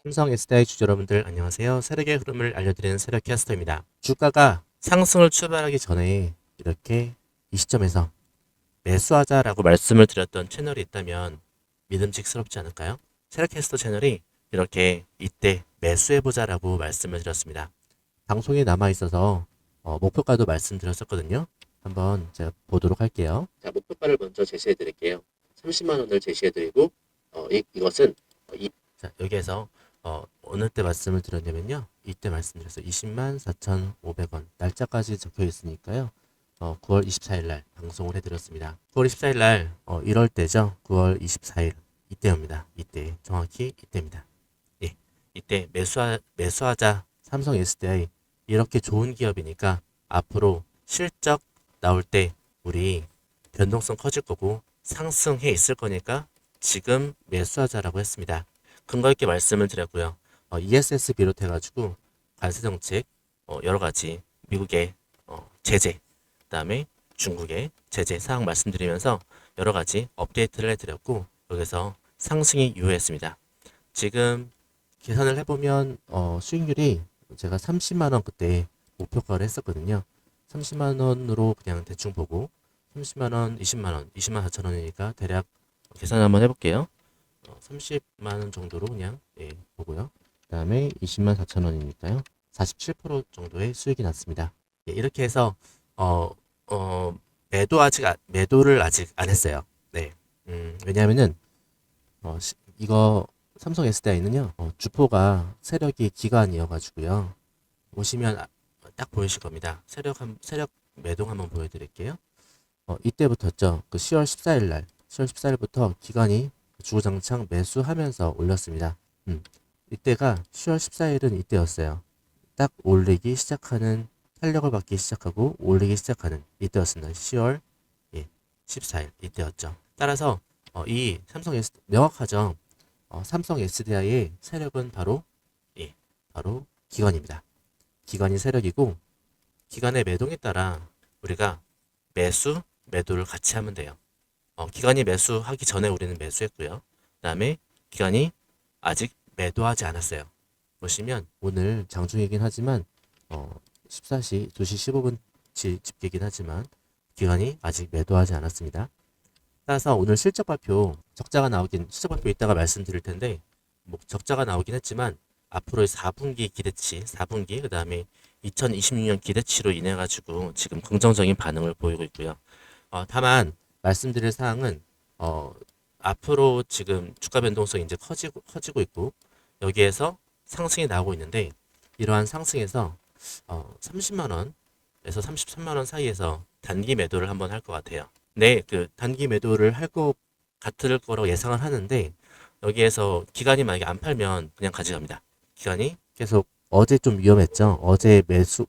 삼성 SDI 주주 여러분들 안녕하세요. 세력의 흐름을 알려드리는 세력캐스터입니다. 주가가 상승을 출발하기 전에 이렇게 이 시점에서 매수하자라고 말씀을 드렸던 채널이 있다면 믿음직스럽지 않을까요? 세력캐스터 채널이 이렇게 이때 매수해보자라고 말씀을 드렸습니다. 방송에 남아있어서 목표가도 말씀드렸었거든요. 한번 제가 보도록 할게요. 자, 목표가를 먼저 제시해드릴게요. 30만 원을 제시해드리고 이것은 자, 여기에서 어느 때 말씀을 드렸냐면요. 이때 말씀드렸어요. 20만 4,500원. 날짜까지 적혀 있으니까요. 9월 24일 날 방송을 해드렸습니다. 9월 24일 날 이럴 때죠. 9월 24일 이때입니다. 이때 정확히 이때입니다. 예, 이때 매수하자 삼성 SDI 이렇게 좋은 기업이니까 앞으로 실적 나올 때 우리 변동성 커질 거고 상승해 있을 거니까 지금 매수하자라고 했습니다. 근거 있게 말씀을 드렸고요. ESS 비롯해가지고 관세 정책 여러 가지 미국의 제재, 그다음에 중국의 제재 사항 말씀드리면서 여러 가지 업데이트를 해드렸고 여기서 상승이 유효했습니다. 지금 계산을 해보면 수익률이 제가 30만 원 그때 목표가를 했었거든요. 30만 원으로 그냥 대충 보고 30만 원, 20만 원, 20만 4천 원이니까 대략 계산 한번 해볼게요. 30만 원 정도로 그냥 보고요. 그 다음에 20만 4천 원이니까요. 47% 정도의 수익이 났습니다. 이렇게 해서 매도를 아직 안 했어요. 네. 왜냐하면은 이거 삼성 SDI는요. 주포가 세력이 기관이어가지고요. 보시면 딱 보이실 겁니다. 세력 매동 한번 보여드릴게요. 이때부터죠. 그 10월 14일부터 기관이 주구장창 매수하면서 올렸습니다. 이때가 10월 14일은 이때였어요. 딱 올리기 시작하는 탄력을 받기 시작하고 올리기 시작하는 이때였습니다. 10월 14일 이때였죠. 따라서 이 명확하죠. 삼성 SDI의 세력은 바로 바로 기관입니다. 기관이 세력이고 기관의 매동에 따라 우리가 매도를 같이 하면 돼요. 기관이 매수하기 전에 우리는 매수했고요. 그 다음에 기관이 아직 매도하지 않았어요. 보시면 오늘 장중이긴 하지만 14시 2시 15분 집계이긴 하지만 기관이 아직 매도하지 않았습니다. 따라서 오늘 실적 발표 실적 발표 이따가 말씀드릴 텐데 적자가 나오긴 했지만 앞으로의 4분기 기대치 4분기 그 다음에 2026년 기대치로 인해 가지고 지금 긍정적인 반응을 보이고 있고요. 다만 말씀드릴 사항은 앞으로 지금 주가 변동성이 이제 커지고 있고 여기에서 상승이 나오고 있는데 이러한 상승에서 30만 원에서 33만 원 사이에서 단기 매도를 한번 할 것 같아요. 네, 그 단기 매도를 할 것 같을 거라고 예상을 하는데 여기에서 기간이 만약에 안 팔면 그냥 가져갑니다. 기간이 계속 어제 좀 위험했죠. 어제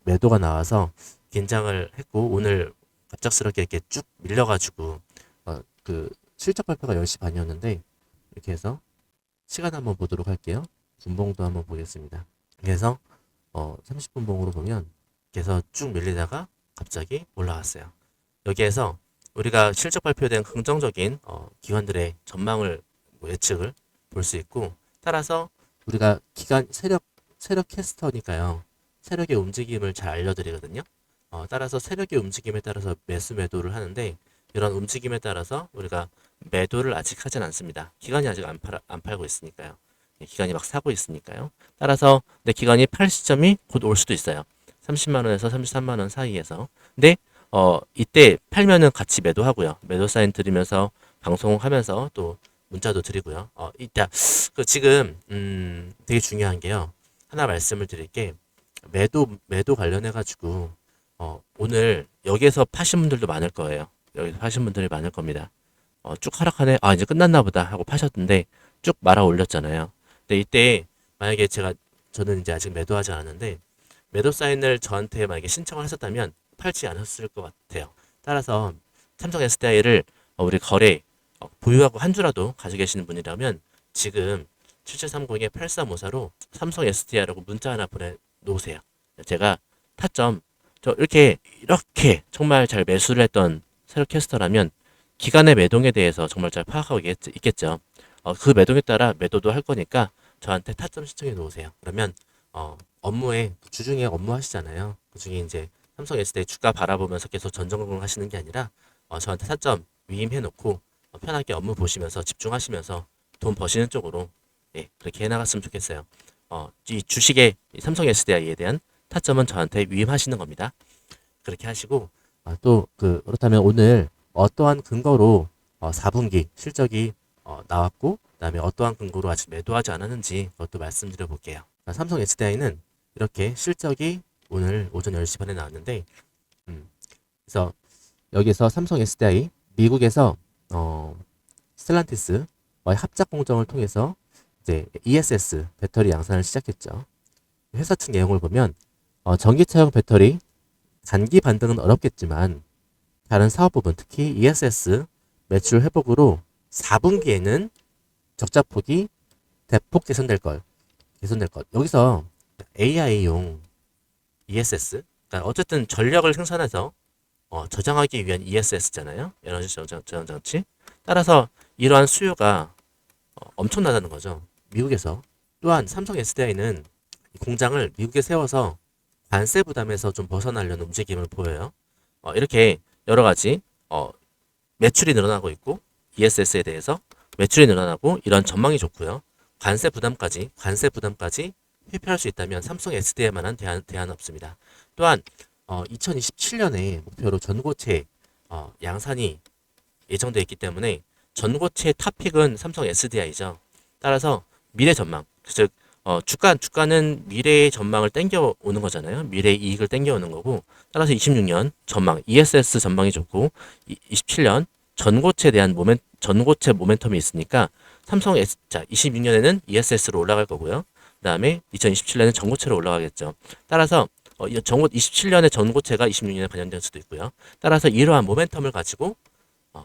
매도가 나와서 긴장을 했고 오늘 갑작스럽게 이렇게 쭉 밀려가지고 그 실적 발표가 10시 반이었는데 이렇게 해서 시간 한번 보도록 할게요. 분봉도 한번 보겠습니다. 그래서 30분봉으로 보면 이렇게 해서 쭉 밀리다가 갑자기 올라왔어요. 여기에서 우리가 실적 발표에 대한 긍정적인 기관들의 전망을 예측을 볼 수 있고 따라서 우리가 세력 캐스터니까요. 세력의 움직임을 잘 알려드리거든요. 따라서 세력의 움직임에 따라서 매도를 하는데 이런 움직임에 따라서 우리가 매도를 아직 하진 않습니다. 기관이 아직 안 팔고 있으니까요. 기관이 막 사고 있으니까요. 따라서 내 기관이 팔 시점이 곧 올 수도 있어요. 30만 원에서 33만 원 사이에서. 근데 이때 팔면은 같이 매도하고요. 매도 사인 드리면서 방송하면서 또 문자도 드리고요. 이따 지금 되게 중요한 게요. 하나 말씀을 드릴게 매도 관련해 가지고 오늘 여기에서 파신 분들도 많을 거예요. 여기서 파신 분들이 많을 겁니다. 쭉 하락하네. 이제 끝났나 보다 하고 파셨던데 쭉 말아 올렸잖아요. 근데 이때 만약에 저는 이제 아직 매도하지 않았는데 매도 사인을 저한테 만약에 신청을 하셨다면 팔지 않았을 것 같아요. 따라서 삼성 SDI를 우리 거래 보유하고 한 주라도 가지고 계시는 분이라면 지금 7730-8354로 삼성 SDI라고 문자 하나 보내놓으세요. 제가 타점 이렇게 정말 잘 매수를 했던 세력 캐스터라면 기간의 매동에 대해서 정말 잘 파악하고 있겠죠. 그 매동에 따라 매도도 할 거니까 저한테 타점 신청해 놓으세요. 그러면 업무에 주중에 업무하시잖아요. 그중에 이제 삼성 S대 주가 바라보면서 계속 전전긍긍 하시는 게 아니라 저한테 타점 위임해 놓고 편하게 업무 보시면서 집중하시면서 돈 버시는 쪽으로 예, 그렇게 해나갔으면 좋겠어요. 이 주식의 삼성 SDI에 대한 타점은 저한테 위임하시는 겁니다. 그렇게 하시고 또 그렇다면 오늘 어떠한 근거로 4분기 실적이 나왔고 그다음에 어떠한 근거로 아직 매도하지 않았는지 그것도 말씀드려 볼게요. 삼성 SDI는 이렇게 실적이 오늘 오전 10시 반에 나왔는데 그래서 여기서 삼성 SDI 미국에서 스텔란티스와의 합작 공정을 통해서 이제 ESS 배터리 양산을 시작했죠. 회사 측 내용을 보면 전기차용 배터리 단기 반등은 어렵겠지만 다른 사업 부분 특히 ESS 매출 회복으로 4분기에는 적자폭이 대폭 개선될 것. 여기서 AI용 ESS, 그러니까 어쨌든 전력을 생산해서 저장하기 위한 ESS잖아요. 에너지 저장 장치. 따라서 이러한 수요가 엄청나다는 거죠. 미국에서. 또한 삼성 SDI는 공장을 미국에 세워서 관세 부담에서 좀 벗어나려는 움직임을 보여요. 이렇게 여러 가지 매출이 늘어나고 있고 ESS에 대해서 매출이 늘어나고 이런 전망이 좋고요. 관세 부담까지 회피할 수 있다면 삼성 SDI만한 대안은 없습니다. 또한 2027년에 목표로 전고체 양산이 예정되어 있기 때문에 전고체 탑픽은 삼성 SDI죠. 따라서 미래 전망, 즉 주가는 미래의 전망을 땡겨오는 거잖아요. 미래의 이익을 땡겨오는 거고 따라서 26년 전망, ESS 전망이 좋고 27년 전고체에 대한 전고체 모멘텀이 있으니까 자 26년에는 ESS로 올라갈 거고요. 그 다음에 2027년에는 전고체로 올라가겠죠. 따라서 27년에 전고체가 26년에 반영될 수도 있고요. 따라서 이러한 모멘텀을 가지고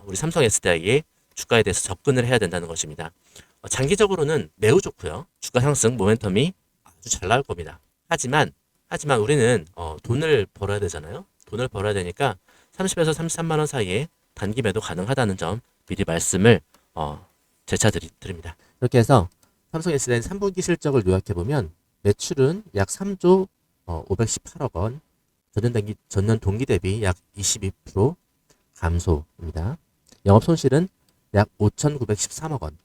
우리 삼성 SDI의 주가에 대해서 접근을 해야 된다는 것입니다. 장기적으로는 매우 좋고요. 주가 상승 모멘텀이 아주 잘 나올 겁니다. 하지만 우리는 돈을 벌어야 되잖아요. 돈을 벌어야 되니까 30에서 33만 원 사이에 단기 매도 가능하다는 점 미리 말씀을 재차 드립니다. 이렇게 해서 삼성 SDI 3분기 실적을 요약해 보면 매출은 약 3조 518억 원, 전년 동기 대비 약 22% 감소입니다. 영업 손실은 약 5,913억 원.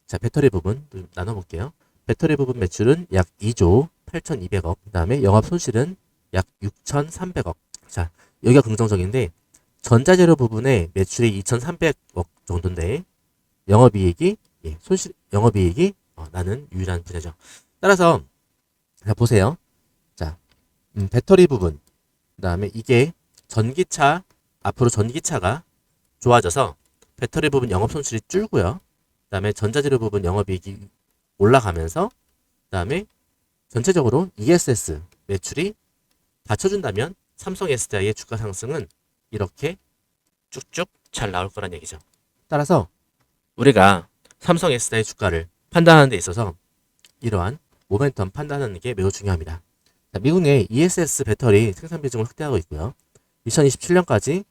자, 배터리 부분 나눠볼게요. 배터리 부분 매출은 약 2조 8,200억. 그 다음에 영업 손실은 약 6,300억. 자, 여기가 긍정적인데 전자재료 부분에 매출이 2,300억 정도인데 영업이익이 나는 유일한 분야죠. 따라서 자, 보세요. 자, 배터리 부분. 그 다음에 이게 앞으로 전기차가 좋아져서 배터리 부분 영업 손실이 줄고요. 그 다음에 전자재료 부분 영업이익이 올라가면서 그 다음에 전체적으로 ESS 매출이 받쳐준다면 삼성 SDI의 주가 상승은 이렇게 쭉쭉 잘 나올 거란 얘기죠. 따라서 우리가 삼성 SDI 주가를 판단하는 데 있어서 이러한 모멘텀 판단하는 게 매우 중요합니다. 자, 미국 내 ESS 배터리 생산 비중을 확대하고 있고요. 2027년까지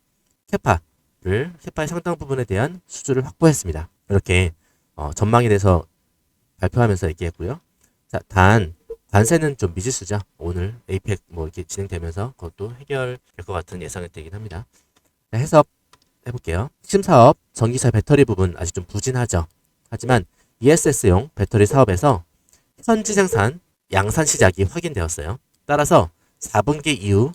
캐파의 상당 부분에 대한 수주를 확보했습니다. 이렇게 전망에 대해서 발표하면서 얘기했고요. 자, 단 관세는 좀 미지수죠. 오늘 APEC 이렇게 진행되면서 그것도 해결될 것 같은 예상이 되긴 합니다. 자, 해석해볼게요. 핵심 사업 전기차 배터리 부분 아직 좀 부진하죠. 하지만 ESS용 배터리 사업에서 현지 생산 양산 시작이 확인되었어요. 따라서 4분기 이후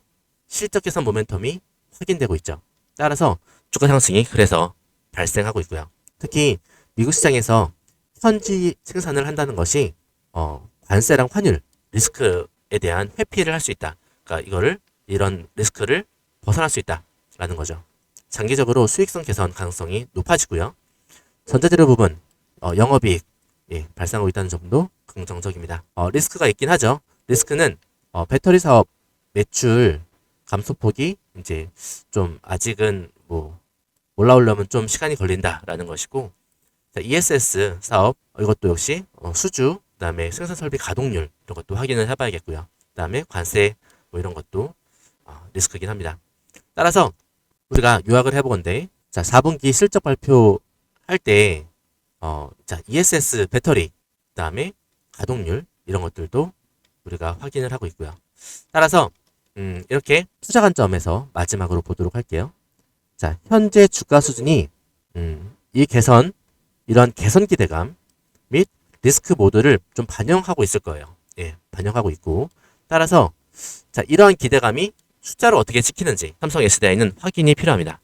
실적 개선 모멘텀이 확인되고 있죠. 따라서 주가 상승이 그래서 발생하고 있고요. 특히 미국 시장에서 현지 생산을 한다는 것이 관세랑 환율 리스크에 대한 회피를 할 수 있다. 그러니까 이런 리스크를 벗어날 수 있다라는 거죠. 장기적으로 수익성 개선 가능성이 높아지고요. 전자재료 부분 영업이익 발생하고 있다는 점도 긍정적입니다. 리스크가 있긴 하죠. 리스크는 배터리 사업 매출 감소폭이 이제 좀 아직은 올라오려면 좀 시간이 걸린다라는 것이고, 자, ESS 사업 이것도 역시 수주, 그다음에 생산 설비 가동률 이런 것도 확인을 해봐야겠고요. 그다음에 관세 이런 것도 리스크이긴 합니다. 따라서 우리가 요약을 해보건데, 자 4분기 실적 발표할 때 자 ESS 배터리, 그다음에 가동률 이런 것들도 우리가 확인을 하고 있고요. 따라서 이렇게 투자 관점에서 마지막으로 보도록 할게요. 자, 현재 주가 수준이 이 이런 개선 기대감 및 리스크 모드를 좀 반영하고 있을 거예요. 예, 반영하고 있고 따라서 자, 이러한 기대감이 숫자로 어떻게 찍히는지 삼성 SDI는 확인이 필요합니다.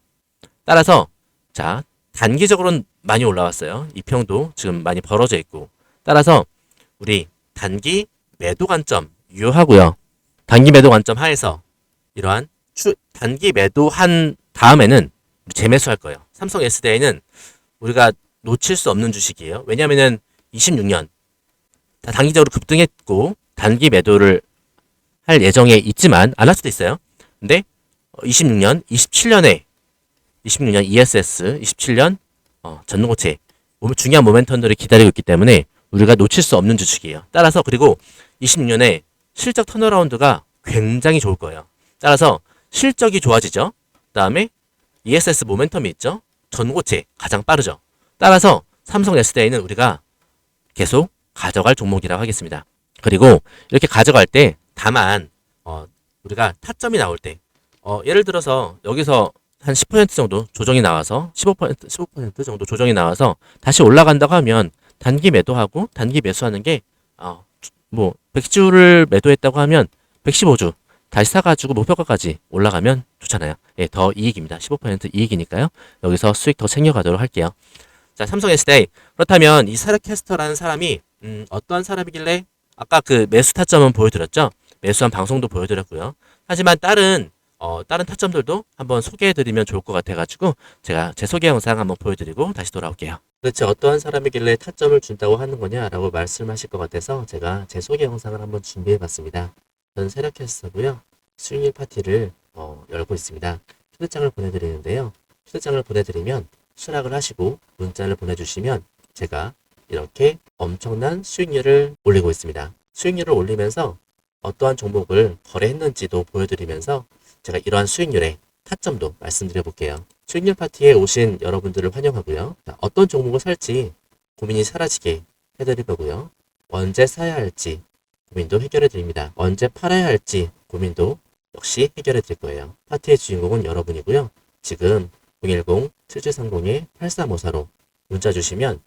따라서 자, 단기적으로는 많이 올라왔어요. 이 평도 지금 많이 벌어져 있고 따라서 우리 단기 매도 관점 유효하고요. 단기 매도 관점 하에서 이러한 단기 매도한 다음에는 재매수할 거예요. 삼성 SDI는 우리가 놓칠 수 없는 주식이에요. 왜냐하면은 26년 단기적으로 급등했고 단기 매도를 할 예정에 있지만 안 할 수도 있어요. 근데 26년, 27년 ESS, 27년 전고체 중요한 모멘텀들을 기다리고 있기 때문에 우리가 놓칠 수 없는 주식이에요. 따라서 그리고 26년에 실적 턴어라운드가 굉장히 좋을 거예요. 따라서 실적이 좋아지죠. 그 다음에 ESS 모멘텀이 있죠. 전고체 가장 빠르죠. 따라서 삼성 SDI는 우리가 계속 가져갈 종목이라고 하겠습니다. 그리고 이렇게 가져갈 때 다만 우리가 타점이 나올 때 예를 들어서 여기서 한 10% 정도 조정이 나와서 15% 정도 조정이 나와서 다시 올라간다고 하면 단기 매도하고 단기 매수하는 게 100주를 매도했다고 하면 115주 다시 사가지고 목표가까지 올라가면 좋잖아요. 예, 더 이익입니다. 15% 이익이니까요. 여기서 수익 더 챙겨가도록 할게요. 자, 삼성 SDI. 그렇다면 이 사르캐스터라는 사람이 어떠한 사람이길래 아까 그 매수 타점은 보여드렸죠. 매수한 방송도 보여드렸고요. 하지만 다른 타점들도 한번 소개해드리면 좋을 것 같아가지고 제가 제 소개 영상 한번 보여드리고 다시 돌아올게요. 도대체 어떠한 사람이길래 타점을 준다고 하는 거냐라고 말씀하실 것 같아서 제가 제 소개 영상을 한번 준비해봤습니다. 저는 세력캐스터고요. 수익률 파티를 열고 있습니다. 초대장을 보내드리는데요. 초대장을 보내드리면 수락을 하시고 문자를 보내주시면 제가 이렇게 엄청난 수익률을 올리고 있습니다. 수익률을 올리면서 어떠한 종목을 거래했는지도 보여드리면서 제가 이러한 수익률의 타점도 말씀드려 볼게요. 수익률 파티에 오신 여러분들을 환영하고요. 어떤 종목을 살지 고민이 사라지게 해드릴 거고요. 언제 사야 할지 고민도 해결해 드립니다. 언제 팔아야 할지 고민도 역시 해결해 드릴 거예요. 파티의 주인공은 여러분이고요. 지금 010-7730-8354로 문자 주시면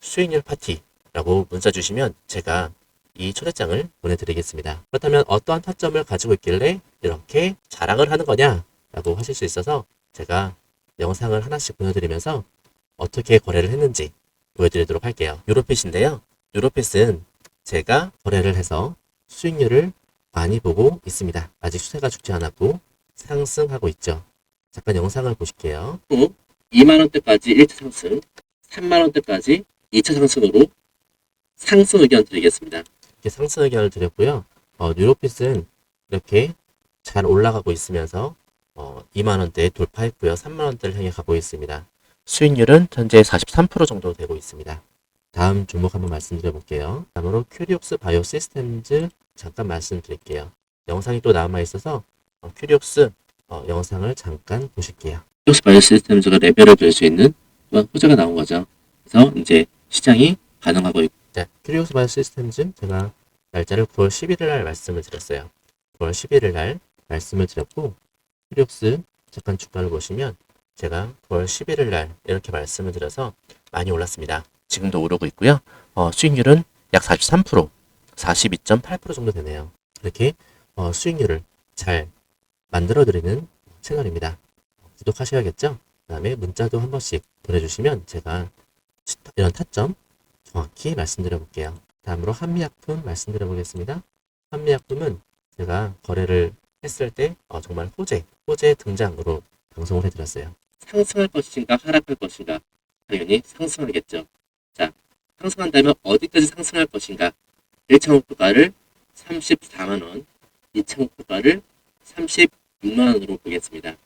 수익률 파티라고 문자 주시면 제가 이 초대장을 보내드리겠습니다. 그렇다면 어떠한 타점을 가지고 있길래 이렇게 자랑을 하는 거냐 라고 하실 수 있어서 제가 영상을 하나씩 보여드리면서 어떻게 거래를 했는지 보여드리도록 할게요. 유로핏인데요. 유로핏은 제가 거래를 해서 수익률을 많이 보고 있습니다. 아직 추세가 죽지 않았고 상승하고 있죠. 잠깐 영상을 보실게요. 2만원대까지 1차 상승, 3만원대까지 2차 상승으로 상승 의견 드리겠습니다. 이렇게 상승 의견을 드렸고요. 뉴로핏은 이렇게 잘 올라가고 있으면서 2만원대 돌파했고요. 3만원대를 향해 가고 있습니다. 수익률은 현재 43% 정도 되고 있습니다. 다음 종목 한번 말씀드려 볼게요. 다음으로 큐리옥스 바이오 시스템즈 잠깐 말씀드릴게요. 영상이 또 남아 있어서 큐리옥스 영상을 잠깐 보실게요. 큐리옥스 바이오 시스템즈가 레벨을 볼 수 있는 호재가 나온 거죠. 그래서 이제 시장이 반응하고 있고 자, 큐리옥스 바이오 시스템즈 제가 날짜를 9월 11일 날 말씀을 드렸어요. 9월 11일 날 말씀을 드렸고 큐리옥스 잠깐 주가를 보시면 제가 9월 11일 날 이렇게 말씀을 드려서 많이 올랐습니다. 지금도 오르고 있고요. 수익률은 약 43%, 42.8% 정도 되네요. 이렇게 수익률을 잘 만들어드리는 채널입니다. 구독하셔야겠죠? 그 다음에 문자도 한 번씩 보내주시면 제가 이런 타점 정확히 말씀드려 볼게요. 다음으로 한미약품 말씀드려 보겠습니다. 한미약품은 제가 거래를 했을 때 정말 호재 등장으로 방송을 해드렸어요. 상승할 것인가 하락할 것인가 당연히 상승하겠죠. 자, 상승한다면 어디까지 상승할 것인가 1차 목표가를 34만원 2차 목표가를 36만원으로 보겠습니다.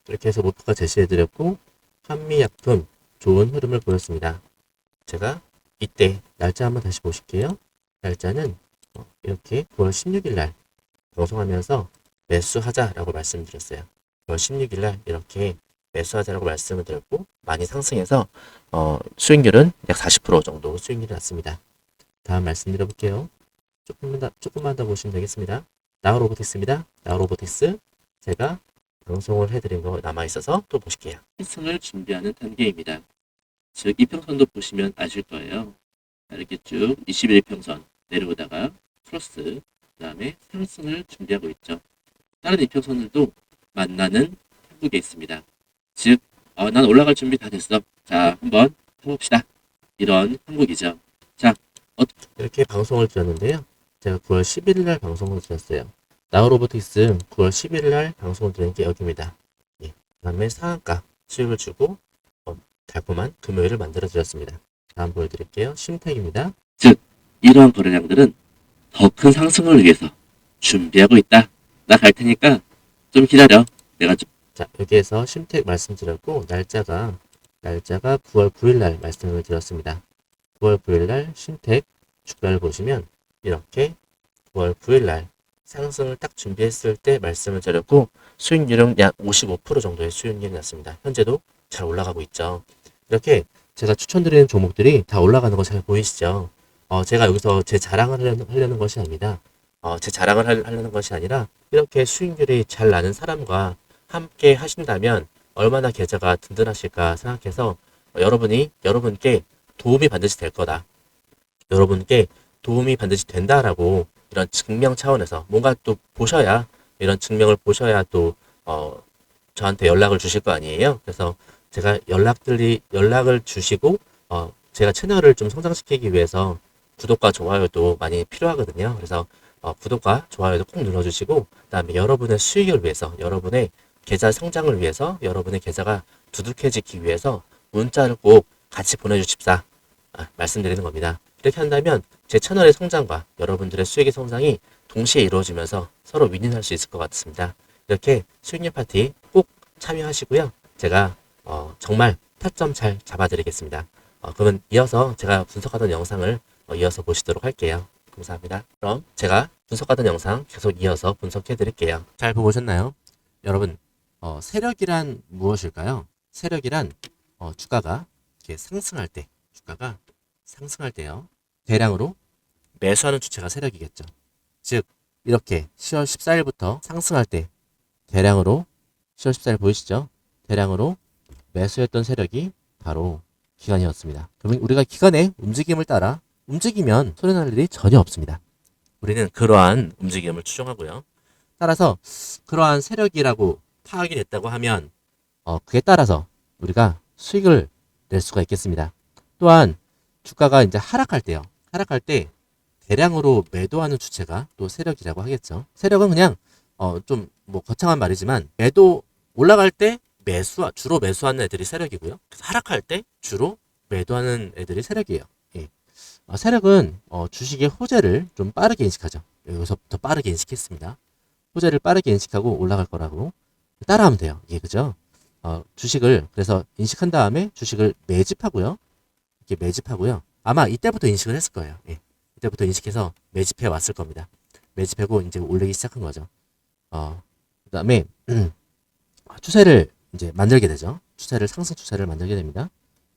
이렇게 해서 목표가 제시해드렸고 한미약품 좋은 흐름을 보였습니다. 제가 이때 날짜 한번 다시 보실게요. 날짜는 이렇게 9월 16일 날 방송하면서 매수하자라고 말씀드렸어요. 9월 16일 날 이렇게 매수하자라고 말씀을 드렸고 많이 상승해서 수익률은 약 40% 정도 수익률이 났습니다. 다음 말씀드려볼게요. 조금만 더 보시면 되겠습니다. 나우로보틱스입니다. 나우로보틱스 제가 방송을 해드린 거 남아있어서 또 보실게요. 필승을 준비하는 단계입니다. 즉 이평선도 보시면 아실 거예요. 이렇게 쭉 21평선 내려오다가 크로스, 그 다음에 상승을 준비하고 있죠. 다른 이평선들도 만나는 한국에 있습니다. 즉 난 올라갈 준비 다 됐어. 자, 한번 해봅시다. 이런 한국이죠. 자, 이렇게 방송을 드렸는데요. 제가 9월 11일 날 방송을 드렸어요. 나우로보틱스 9월 11일 날 방송을 드린 게 여기입니다. 예. 그 다음에 상한가 수익을 주고 달콤한 금요일을 만들어 드렸습니다. 다음 보여드릴게요. 심택입니다. 즉 이러한 거래량들은 더 큰 상승을 위해서 준비하고 있다. 나 갈 테니까 좀 기다려. 내가 좀 자, 여기에서 심택 말씀드렸고 날짜가 9월 9일 날 말씀을 드렸습니다. 9월 9일 날 심택 주가를 보시면 이렇게 9월 9일 날 상승을 딱 준비했을 때 말씀을 드렸고 수익률은 약 55% 정도의 수익률이 났습니다. 현재도 잘 올라가고 있죠. 이렇게 제가 추천드리는 종목들이 다 올라가는 거 잘 보이시죠? 제가 여기서 제 자랑을 하려는 것이 아닙니다. 제 자랑을 하려는 것이 아니라 이렇게 수익률이 잘 나는 사람과 함께 하신다면 얼마나 계좌가 든든하실까 생각해서 여러분께 도움이 반드시 될 거다. 여러분께 도움이 반드시 된다라고 이런 증명 차원에서 뭔가 또 보셔야 이런 증명을 보셔야 또 저한테 연락을 주실 거 아니에요. 그래서 제가 연락을 주시고 제가 채널을 좀 성장시키기 위해서 구독과 좋아요도 많이 필요하거든요. 그래서 구독과 좋아요도 꼭 눌러주시고 그다음에 여러분의 수익을 위해서 여러분의 계좌 성장을 위해서 여러분의 계좌가 두둑해지기 위해서 문자를 꼭 같이 보내주십사 말씀드리는 겁니다. 이렇게 한다면 제 채널의 성장과 여러분들의 수익의 성장이 동시에 이루어지면서 서로 윈윈할 수 있을 것 같습니다. 이렇게 수익률 파티 꼭 참여하시고요. 제가 정말 타점 잘 잡아드리겠습니다. 그러면 이어서 제가 분석하던 영상을 이어서 보시도록 할게요. 감사합니다. 그럼 제가 분석하던 영상 계속 이어서 분석해 드릴게요. 잘 보고 오셨나요? 여러분, 세력이란 무엇일까요? 세력이란 주가가 이렇게 주가가 상승할 때요. 대량으로 매수하는 주체가 세력이겠죠. 즉 이렇게 10월 14일부터 상승할 때 대량으로 10월 14일 보이시죠? 대량으로 매수했던 세력이 바로 기관이었습니다. 그러면 우리가 기관의 움직임을 따라 움직이면 손해날 일이 전혀 없습니다. 우리는 그러한 움직임을 추종하고요. 따라서 그러한 세력이라고 파악이 됐다고 하면 그에 따라서 우리가 수익을 낼 수가 있겠습니다. 또한 주가가 이제 하락할 때 대량으로 매도하는 주체가 또 세력이라고 하겠죠. 세력은 그냥 좀 뭐 거창한 말이지만 올라갈 때 주로 매수하는 애들이 세력이고요. 하락할 때 주로 매도하는 애들이 세력이에요. 예. 세력은 주식의 호재를 좀 빠르게 인식하죠. 여기서부터 빠르게 인식했습니다. 호재를 빠르게 인식하고 올라갈 거라고 따라하면 돼요. 이게 그죠? 주식을 그래서 인식한 다음에 주식을 매집하고요. 이렇게 매집하고요. 아마 이때부터 인식을 했을 거예요. 예. 이때부터 인식해서 매집해 왔을 겁니다. 매집하고 이제 올리기 시작한 거죠. 그다음에 추세를 이제 만들게 되죠. 상승 추세를 만들게 됩니다.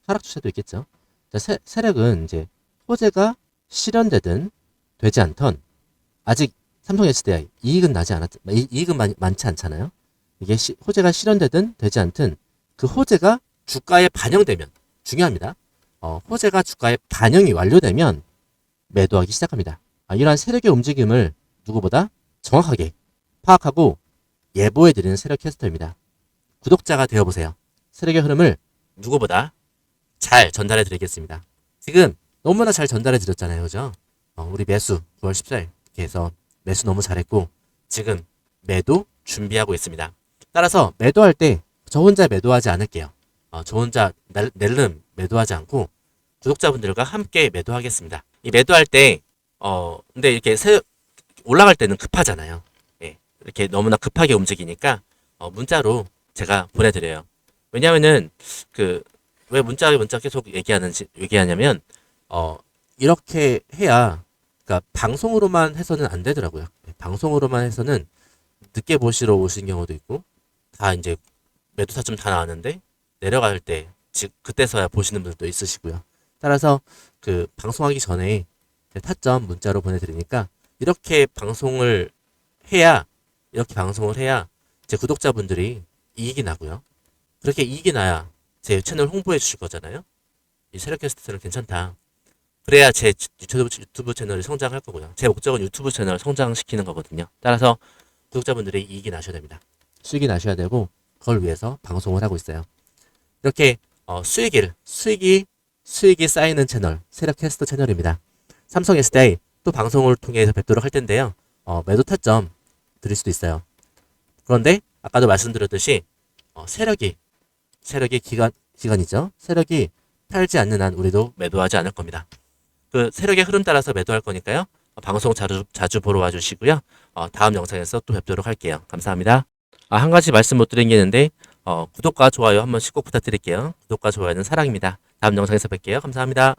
하락 추세도 있겠죠. 자, 세력은 이제 호재가 실현되든 되지 않던 아직 삼성 SDI 이익은 많지 않잖아요. 이게 호재가 실현되든 되지 않든 그 호재가 주가에 반영되면 중요합니다. 호재가 주가에 반영이 완료되면 매도하기 시작합니다. 이러한 세력의 움직임을 누구보다 정확하게 파악하고 예보해드리는 세력 캐스터입니다. 구독자가 되어보세요. 세력의 흐름을 누구보다 잘 전달해드리겠습니다. 지금 너무나 잘 전달해드렸잖아요. 그죠? 우리 매수 9월 14일 이렇게 해서 매수 너무 잘했고 지금 매도 준비하고 있습니다. 따라서 매도할 때 저 혼자 매도하지 않을게요. 저 혼자 낼름 매도하지 않고 구독자분들과 함께 매도하겠습니다. 이 매도할 때 근데 이렇게 올라갈 때는 급하잖아요. 예, 이렇게 너무나 급하게 움직이니까 문자로 제가 보내드려요. 왜냐면은 왜 문자 계속 얘기하냐면 이렇게 해야 그러니까 방송으로만 해서는 안 되더라고요. 방송으로만 해서는 늦게 보시러 오신 경우도 있고 다 이제 매도 타점 다 나왔는데 내려갈 때 즉 그때서야 보시는 분들도 있으시고요. 따라서 방송하기 전에 타점 문자로 보내드리니까 이렇게 방송을 해야 제 구독자분들이 이익이 나고요. 그렇게 이익이 나야 제 채널 홍보해 주실 거잖아요. 이 세력캐스트는 괜찮다. 그래야 제 유튜브 채널이 성장할 거고요. 제 목적은 유튜브 채널을 성장시키는 거거든요. 따라서 구독자분들이 이익이 나셔야 됩니다. 수익이 나셔야 되고 그걸 위해서 방송을 하고 있어요. 이렇게 수익이 쌓이는 채널 세력캐스터 채널입니다. 삼성 Sday 또 방송을 통해서 뵙도록 할 텐데요. 매도 타점 드릴 수도 있어요. 그런데 아까도 말씀드렸듯이 세력이 기간이죠. 세력이 팔지 않는 한 우리도 매도하지 않을 겁니다. 그 세력의 흐름 따라서 매도할 거니까요. 방송 자주 보러 와주시고요. 다음 영상에서 또 뵙도록 할게요. 감사합니다. 한 가지 말씀 못 드린 게 있는데 구독과 좋아요 한 번씩 꼭 부탁드릴게요. 구독과 좋아요는 사랑입니다. 다음 영상에서 뵐게요. 감사합니다.